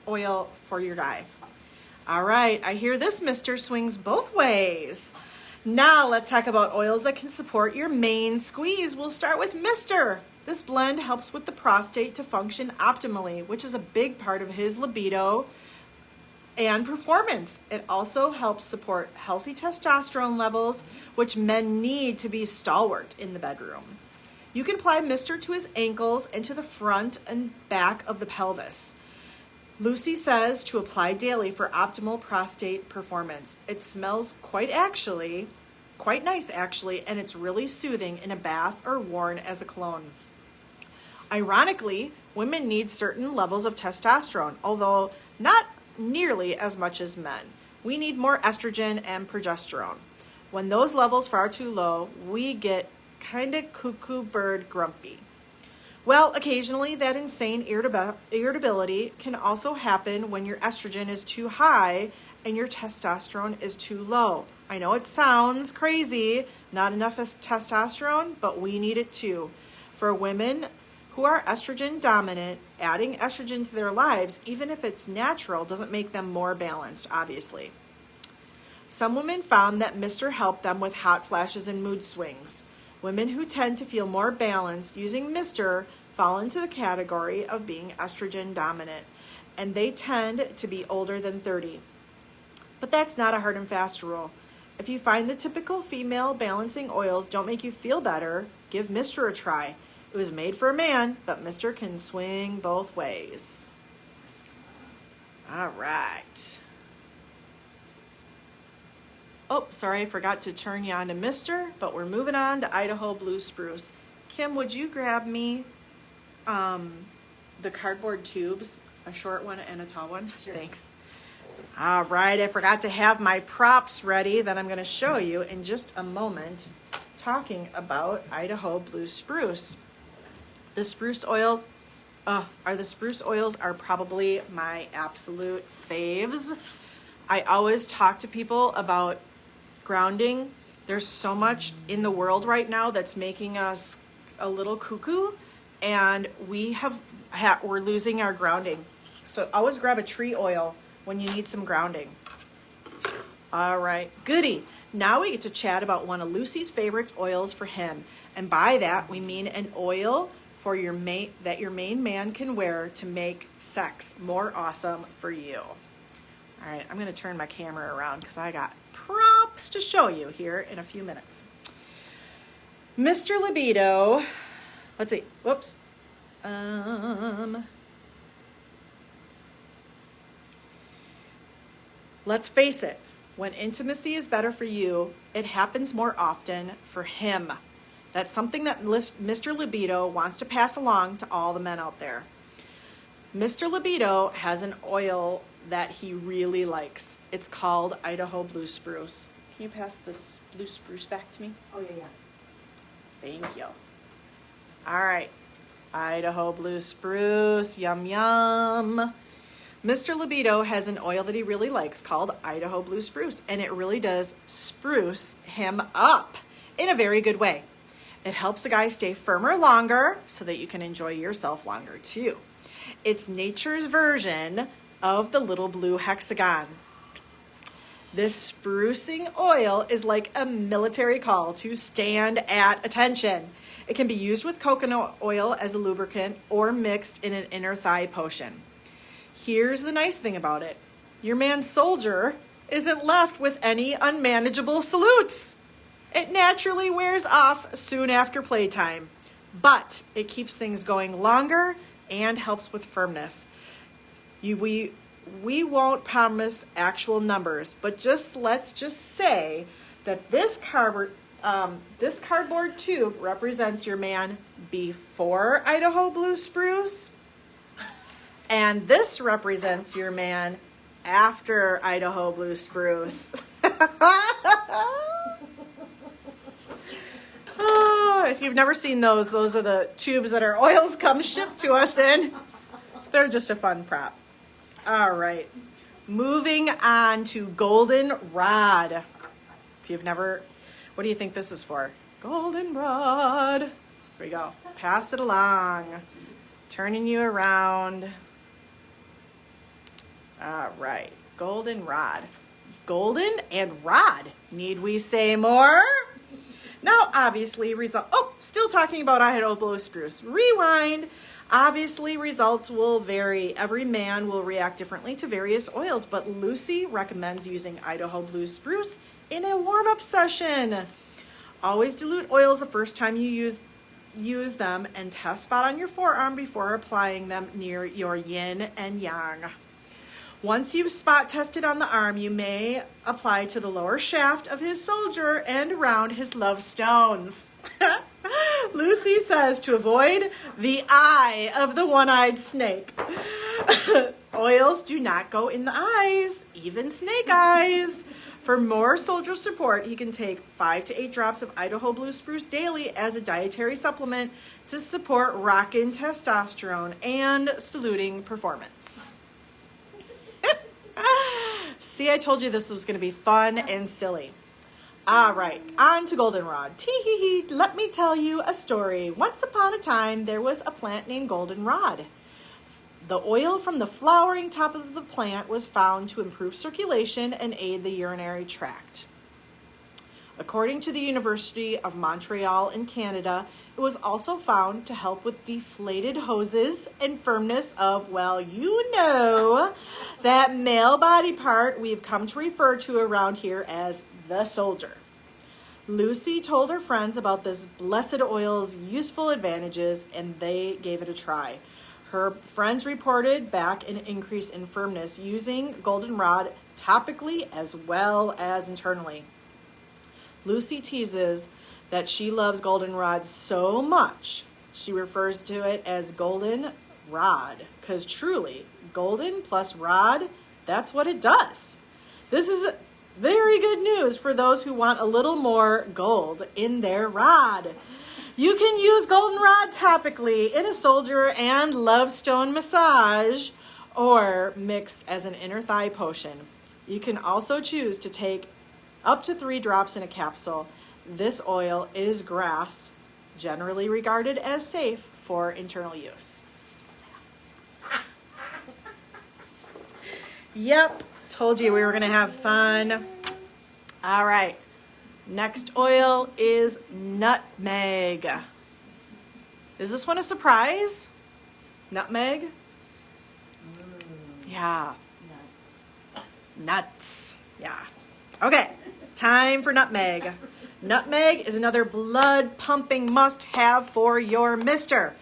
oil for your guy. All right, I hear this Mister swings both ways. Now let's talk about oils that can support your main squeeze. We'll start with Mister. This blend helps with the prostate to function optimally, which is a big part of his libido and performance. It also helps support healthy testosterone levels, which men need to be stalwart in the bedroom. You can apply Mister to his ankles and to the front and back of the pelvis. Lucy says to apply daily for optimal prostate performance. It smells quite nice actually, and it's really soothing in a bath or worn as a cologne. Ironically, women need certain levels of testosterone, although not nearly as much as men. We need more estrogen and progesterone. When those levels far too low, we get kind of cuckoo bird grumpy. Well, occasionally that insane irritability can also happen when your estrogen is too high and your testosterone is too low. I know it sounds crazy, not enough testosterone, but we need it too. For women who are estrogen dominant, adding estrogen to their lives, even if it's natural, doesn't make them more balanced, obviously. Some women found that Mister helped them with hot flashes and mood swings. Women who tend to feel more balanced using Mister fall into the category of being estrogen dominant, and they tend to be older than 30. But that's not a hard and fast rule. If you find the typical female balancing oils don't make you feel better, give Mister a try. It was made for a man, but Mister can swing both ways. All right. Oh, sorry, I forgot to turn you on to Mister, but we're moving on to Idaho Blue Spruce. Kim, would you grab me the cardboard tubes, a short one and a tall one? Sure. Thanks. All right, I forgot to have my props ready that I'm going to show you in just a moment, talking about Idaho Blue Spruce. The spruce oils are probably my absolute faves. I always talk to people about grounding. There's so much in the world right now that's making us a little cuckoo, and we're losing our grounding. So always grab a tree oil when you need some grounding. All right, goody. Now we get to chat about one of Lucy's favorite oils for him. And by that, we mean an oil for your main man can wear to make sex more awesome for you. All right, I'm going to turn my camera around because I got props to show you here in a few minutes. Mr. Libido, let's see, whoops. Let's face it, when intimacy is better for you, it happens more often for him. That's something that Mr. Libido wants to pass along to all the men out there. Mr. Libido has an oil that he really likes. It's called Idaho Blue Spruce. Can you pass this blue spruce back to me? Oh, yeah. Thank you. All right. Idaho Blue Spruce. Yum, yum. Mr. Libido has an oil that he really likes called Idaho Blue Spruce, and it really does spruce him up in a very good way. It helps a guy stay firmer longer so that you can enjoy yourself longer too. It's nature's version of the little blue hexagon. This sprucing oil is like a military call to stand at attention. It can be used with coconut oil as a lubricant or mixed in an inner thigh potion. Here's the nice thing about it. Your man's soldier isn't left with any unmanageable salutes. It naturally wears off soon after playtime, but it keeps things going longer and helps with firmness. We won't promise actual numbers, but let's just say that this cardboard tube represents your man before Idaho Blue Spruce, and this represents your man after Idaho Blue Spruce. If you've never seen those are the tubes that our oils come shipped to us in. They're just a fun prop. All right, moving on to goldenrod. If you've never, what do you think this is for? Goldenrod. Here we go. Pass it along. Turning you around. All right, goldenrod. Golden and rod. Need we say more? Now, obviously, still talking about Idaho Blue Spruce. Rewind. Obviously, results will vary. Every man will react differently to various oils, but Lucy recommends using Idaho Blue Spruce in a warm-up session. Always dilute oils the first time you use them and test spot on your forearm before applying them near your yin and yang. Once you've spot tested on the arm, you may apply to the lower shaft of his soldier and around his love stones. Lucy says to avoid the eye of the one-eyed snake. Oils do not go in the eyes, even snake eyes. For more soldier support, he can take 5 to 8 drops of Idaho Blue Spruce daily as a dietary supplement to support rockin' testosterone and saluting performance. See, I told you this was going to be fun and silly. All right, on to goldenrod. Tee-hee-hee, let me tell you a story. Once upon a time, there was a plant named goldenrod. The oil from the flowering top of the plant was found to improve circulation and aid the urinary tract. According to the University of Montreal in Canada, it was also found to help with deflated hoses and firmness of, well, you know, that male body part we've come to refer to around here as the soldier. Lucy told her friends about this blessed oil's useful advantages, and they gave it a try. Her friends reported back an increase in firmness using goldenrod topically as well as internally. Lucy teases that she loves goldenrod so much, she refers to it as golden rod, because truly, golden plus rod, that's what it does. This is very good news for those who want a little more gold in their rod. You can use goldenrod topically in a soldier and love stone massage or mixed as an inner thigh potion. You can also choose to take up to 3 drops in a capsule. This oil is grass, generally regarded as safe for internal use. Yep, told you we were gonna have fun. All right, next oil is nutmeg. Is this one a surprise? Nutmeg? Yeah. Nuts. Yeah. Okay, time for nutmeg. Nutmeg is another blood pumping must have for your mister.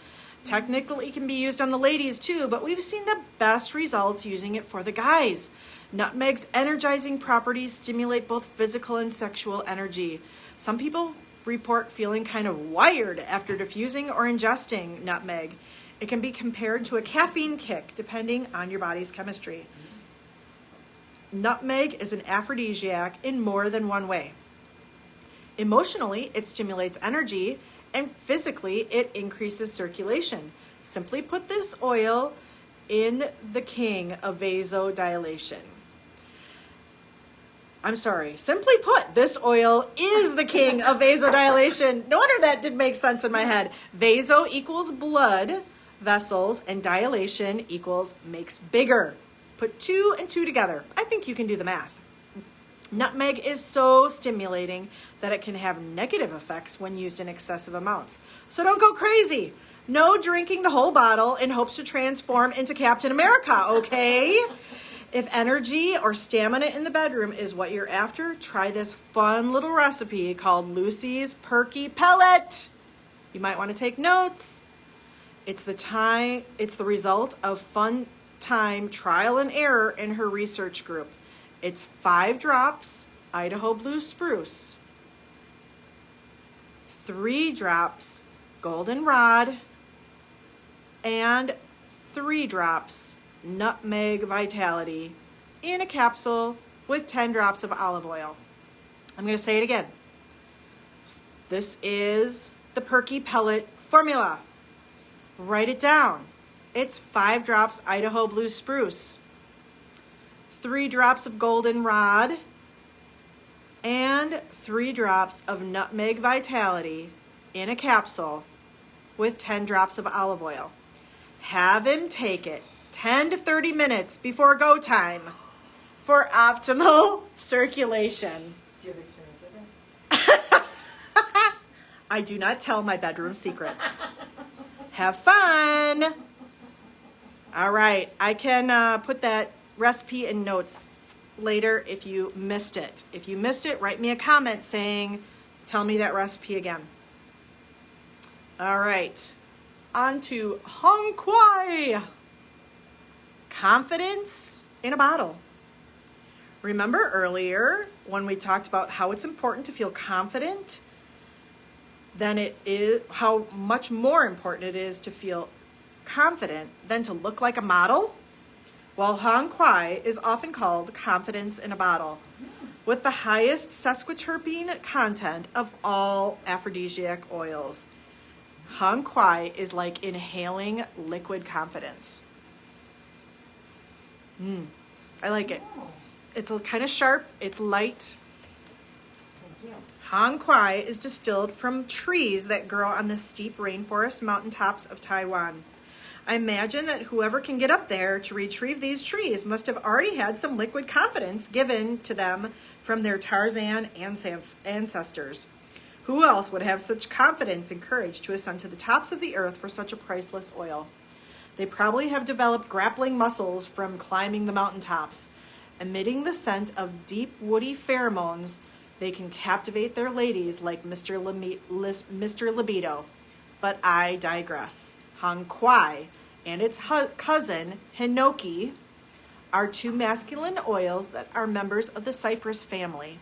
Technically, it can be used on the ladies too, but we've seen the best results using it for the guys. Nutmeg's energizing properties stimulate both physical and sexual energy. Some people report feeling kind of wired after diffusing or ingesting nutmeg. It can be compared to a caffeine kick depending on your body's chemistry. Nutmeg is an aphrodisiac in more than one way. Emotionally, it stimulates energy, and physically, it increases circulation. Simply put, this oil in the king of vasodilation. I'm sorry. Simply put, this oil is the king of vasodilation. No wonder that didn't make sense in my head. Vaso equals blood vessels, and dilation equals makes bigger. Put 2 and 2 together. I think you can do the math. Nutmeg is so stimulating that it can have negative effects when used in excessive amounts. So don't go crazy. No drinking the whole bottle in hopes to transform into Captain America, okay? If energy or stamina in the bedroom is what you're after, try this fun little recipe called Lucy's Perky Pellet. You might want to take notes. It's the result of fun time trial and error in her research group. It's 5 drops Idaho blue spruce, 3 drops goldenrod, and 3 drops nutmeg vitality in a capsule with 10 drops of olive oil. I'm going to say it again. This is the Perky Pellet formula. Write it down. It's 5 drops Idaho blue spruce, 3 drops of goldenrod, and 3 drops of nutmeg vitality in a capsule with 10 drops of olive oil. Have him take it 10 to 30 minutes before go time for optimal circulation. Do you have experience with this? I do not tell my bedroom secrets. Have fun. All right, I can put that recipe in notes later if you missed it. If you missed it, write me a comment saying, tell me that recipe again. All right, on to Hong Kwai. Confidence in a bottle. Remember earlier when we talked about how it's important to feel confident? Then it is how much more important it is to feel confident than to look like a model. Well, Hong Kwai is often called confidence in a bottle, with the highest sesquiterpene content of all aphrodisiac oils. Hong Kwai is like inhaling liquid confidence. I like it. It's kind of sharp. It's light. Thank you. Hong Kwai is distilled from trees that grow on the steep rainforest mountaintops of Taiwan. I imagine that whoever can get up there to retrieve these trees must have already had some liquid confidence given to them from their Tarzan ancestors. Who else would have such confidence and courage to ascend to the tops of the earth for such a priceless oil? They probably have developed grappling muscles from climbing the mountaintops. Emitting the scent of deep woody pheromones, they can captivate their ladies like Mr. Libido. But I digress. Hong Kwai and its cousin, Hinoki, are 2 masculine oils that are members of the Cypress family.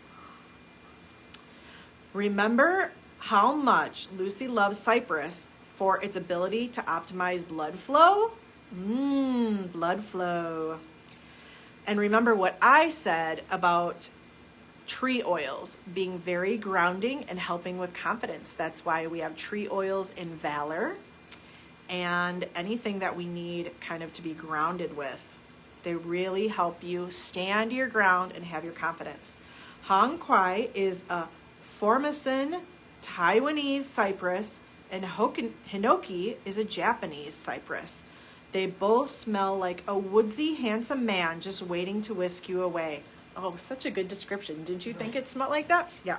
Remember how much Lucy loves Cypress for its ability to optimize blood flow? Blood flow. And remember what I said about tree oils being very grounding and helping with confidence. That's why we have tree oils in Valor and anything that we need kind of to be grounded with. They really help you stand your ground and have your confidence. Hong Kwai is a Formosan Taiwanese cypress, and Hinoki is a Japanese cypress. They both smell like a woodsy, handsome man just waiting to whisk you away. Oh, such a good description. Didn't you think it smelled like that? Yeah.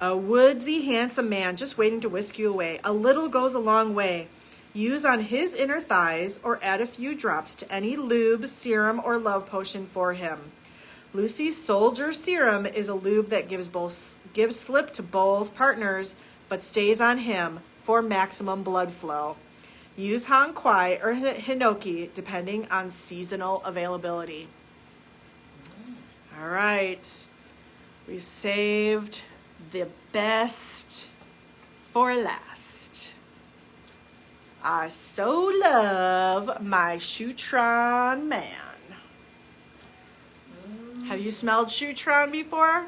A woodsy, handsome man just waiting to whisk you away. A little goes a long way. Use on his inner thighs or add a few drops to any lube, serum, or love potion for him. Lucy's Soldier Serum is a lube that gives slip to both partners, but stays on him for maximum blood flow. Use Han Kwai or Hinoki depending on seasonal availability. All right, we saved the best for last. I so love my Shoetron man. Have you smelled Shoetron before?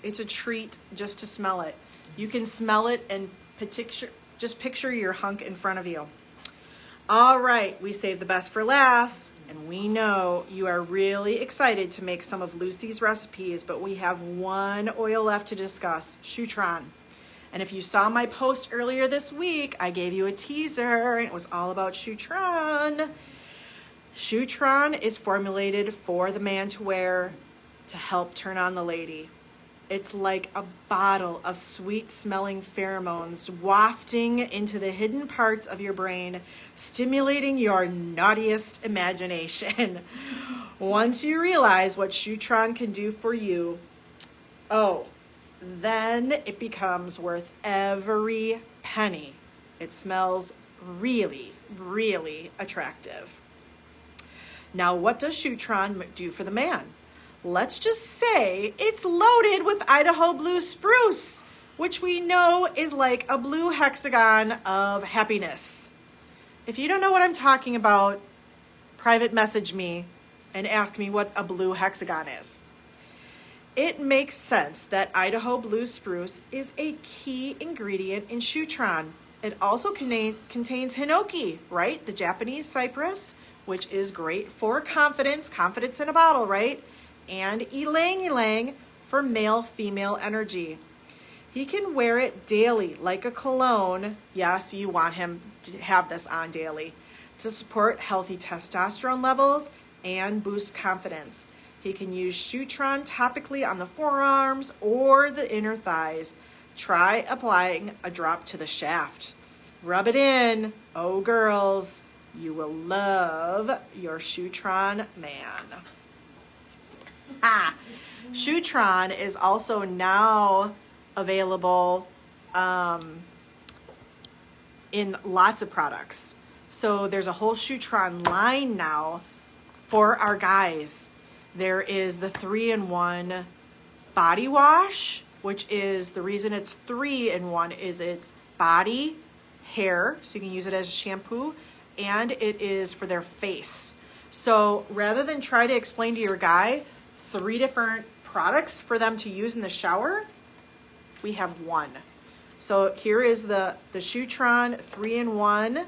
It's a treat just to smell it. You can smell it and just picture your hunk in front of you. All right, we saved the best for last, and we know you are really excited to make some of Lucy's recipes, but we have one oil left to discuss, Shoetron. And if you saw my post earlier this week, I gave you a teaser, and it was all about Shoetron. Shoetron is formulated for the man to wear to help turn on the lady. It's like a bottle of sweet-smelling pheromones wafting into the hidden parts of your brain, stimulating your naughtiest imagination. Once you realize what Shoetron can do for you, then it becomes worth every penny. It smells really, really attractive. Now, what does Shoetron do for the man? Let's just say it's loaded with Idaho blue spruce, which we know is like a blue hexagon of happiness. If you don't know what I'm talking about, private message me and ask me what a blue hexagon is. It makes sense that Idaho blue spruce is a key ingredient in Shoetron. It also contains hinoki, right? The Japanese cypress, which is great for confidence in a bottle, right? And Ylang Ylang for male-female energy. He can wear it daily like a cologne. Yes, you want him to have this on daily to support healthy testosterone levels and boost confidence. He can use Shoetron topically on the forearms or the inner thighs. Try applying a drop to the shaft. Rub it in. Oh, girls, you will love your Shoetron man. Shoetron is also now available in lots of products. So there's a whole Shoetron line now for our guys. There is the 3-in-1 body wash, which is the reason it's 3-in-1 is it's body, hair, so you can use it as a shampoo, and it is for their face. So rather than try to explain to your guy 3 different products for them to use in the shower, we have one. So here is the Shoetron 3-in-1.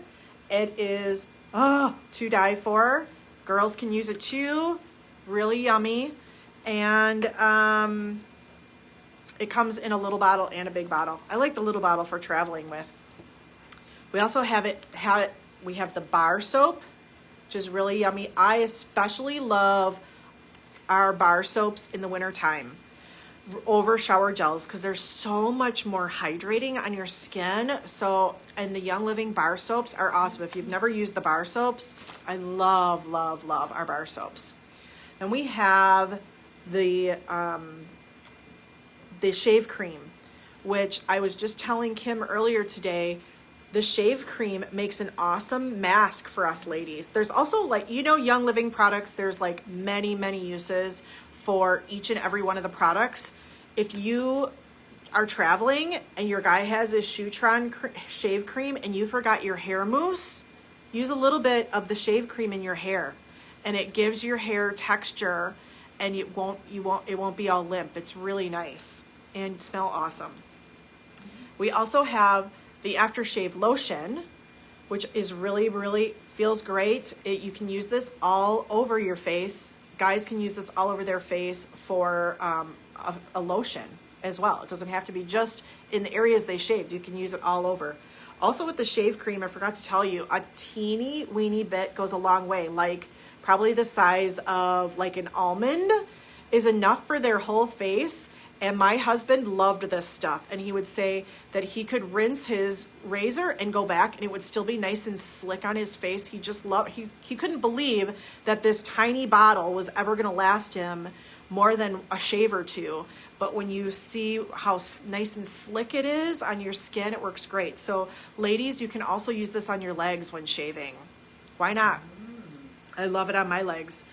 It is to die for. Girls can use it too. Really yummy. And it comes in a little bottle and a big bottle. I like the little bottle for traveling with. We also we have the bar soap, which is really yummy. I especially love our bar soaps in the wintertime over shower gels because they're so much more hydrating on your skin. And the Young Living bar soaps are awesome. If you've never used the bar soaps, I love, love, love our bar soaps. And we have the shave cream, which I was just telling Kim earlier today. The shave cream makes an awesome mask for us ladies. There's also Young Living products, there's like many, many uses for each and every one of the products. If you are traveling and your guy has his Shoetron shave cream and you forgot your hair mousse, use a little bit of the shave cream in your hair and it gives your hair texture and it won't be all limp. It's really nice and smell awesome. We also have the aftershave lotion, which is really, really feels great. You can use this all over your face. Guys can use this all over their face for a lotion as well. It doesn't have to be just in the areas they shaved. You can use it all over. Also with the shave cream, I forgot to tell you, a teeny weeny bit goes a long way. Like probably the size of like an almond is enough for their whole face. And my husband loved this stuff. And he would say that he could rinse his razor and go back and it would still be nice and slick on his face. He just loved, he couldn't believe that this tiny bottle was ever going to last him more than a shave or two. But when you see how nice and slick it is on your skin, it works great. So ladies, you can also use this on your legs when shaving. Why not? I love it on my legs.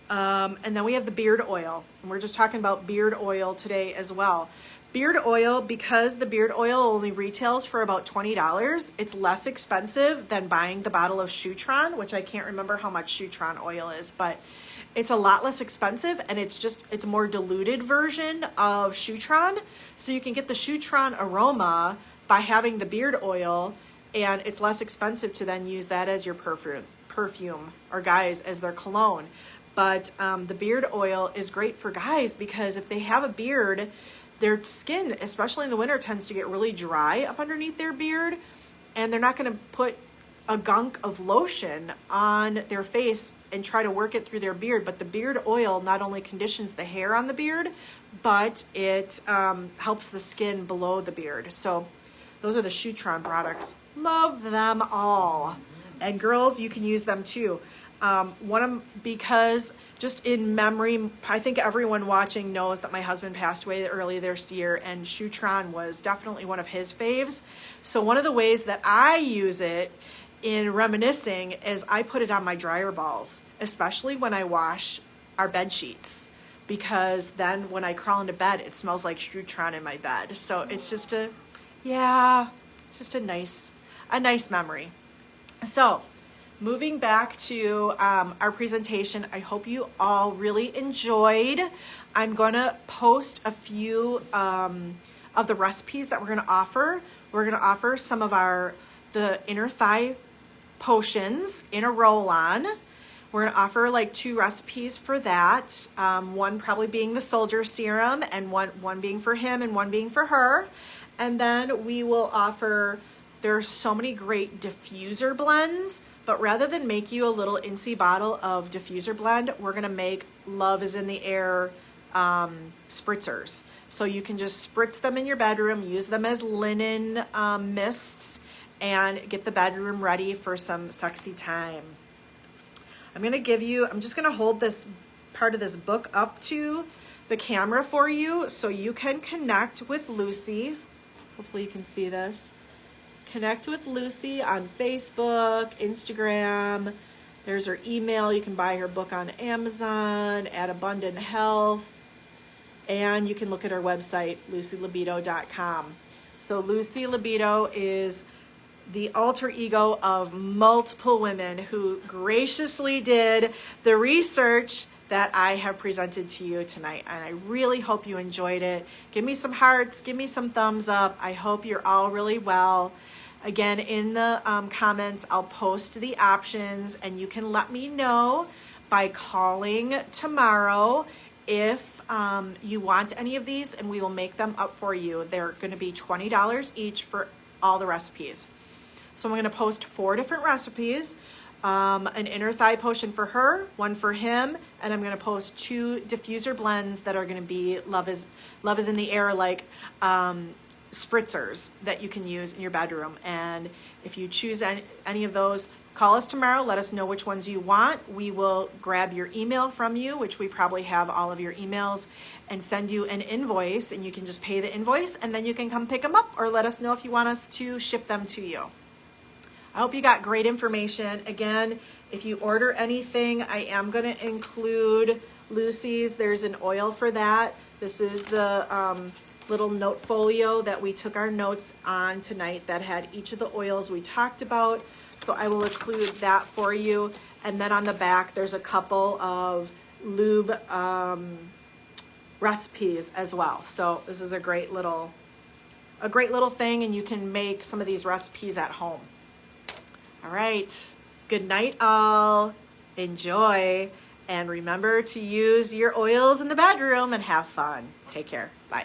And then we have the beard oil. And we're just talking about beard oil today as well. Beard oil, because the beard oil only retails for about $20, it's less expensive than buying the bottle of Shoetron, which I can't remember how much Shoetron oil is, but it's a lot less expensive, and it's a more diluted version of Shoetron. So you can get the Shoetron aroma by having the beard oil, and it's less expensive to then use that as your perfume, or guys as their cologne. But the beard oil is great for guys because if they have a beard, their skin, especially in the winter, tends to get really dry up underneath their beard, and they're not going to put a gunk of lotion on their face and try to work it through their beard. But the beard oil not only conditions the hair on the beard, but it helps the skin below the beard. So those are the Shoetron products. Love them all. And girls, you can use them too. Because just in memory, I think everyone watching knows that my husband passed away early this year, and Shoetron was definitely one of his faves. So one of the ways that I use it in reminiscing is I put it on my dryer balls, especially when I wash our bed sheets, because then when I crawl into bed, it smells like Shoetron in my bed. So it's just a nice memory. So moving back to our presentation, I hope you all really enjoyed. I'm going to post a few of the recipes that we're going to offer. We're going to offer some of the inner thigh potions in a roll-on. We're going to offer like 2 recipes for that. One probably being the soldier serum, and one being for him and one being for her. And then we will offer, there are so many great diffuser blends. But rather than make you a little insy bottle of diffuser blend, we're going to make Love is in the Air spritzers. So you can just spritz them in your bedroom, use them as linen mists, and get the bedroom ready for some sexy time. I'm just going to hold this part of this book up to the camera for you so you can connect with Lucy. Hopefully you can see this. Connect with Lucy on Facebook, Instagram. There's her email. You can buy her book on Amazon at Abundant Health. And you can look at her website, lucylibido.com. So Lucy Libido is the alter ego of multiple women who graciously did the research that I have presented to you tonight. And I really hope you enjoyed it. Give me some hearts. Give me some thumbs up. I hope you're all really well. Again, in the comments, I'll post the options, and you can let me know by calling tomorrow if you want any of these, and we will make them up for you. They're going to be $20 each for all the recipes. So I'm going to post 4 different recipes, an inner thigh potion for her, one for him, and I'm going to post 2 diffuser blends that are going to be Love is in the Air, like spritzers that you can use in your bedroom. And if you choose any of those, call us tomorrow. Let us know which ones you want. We will grab your email from you, which we probably have all of your emails, and send you an invoice, and you can just pay the invoice, and then you can come pick them up, or let us know if you want us to ship them to you. I hope you got great information. Again, if you order anything, I am going to include Lucy's. There's an oil for that. This is the little note folio that we took our notes on tonight that had each of the oils we talked about. So I will include that for you. And then on the back, there's a couple of lube recipes as well. So this is a great little thing, and you can make some of these recipes at home. All right. Good night, all. Enjoy. And remember to use your oils in the bedroom and have fun. Take care. Bye.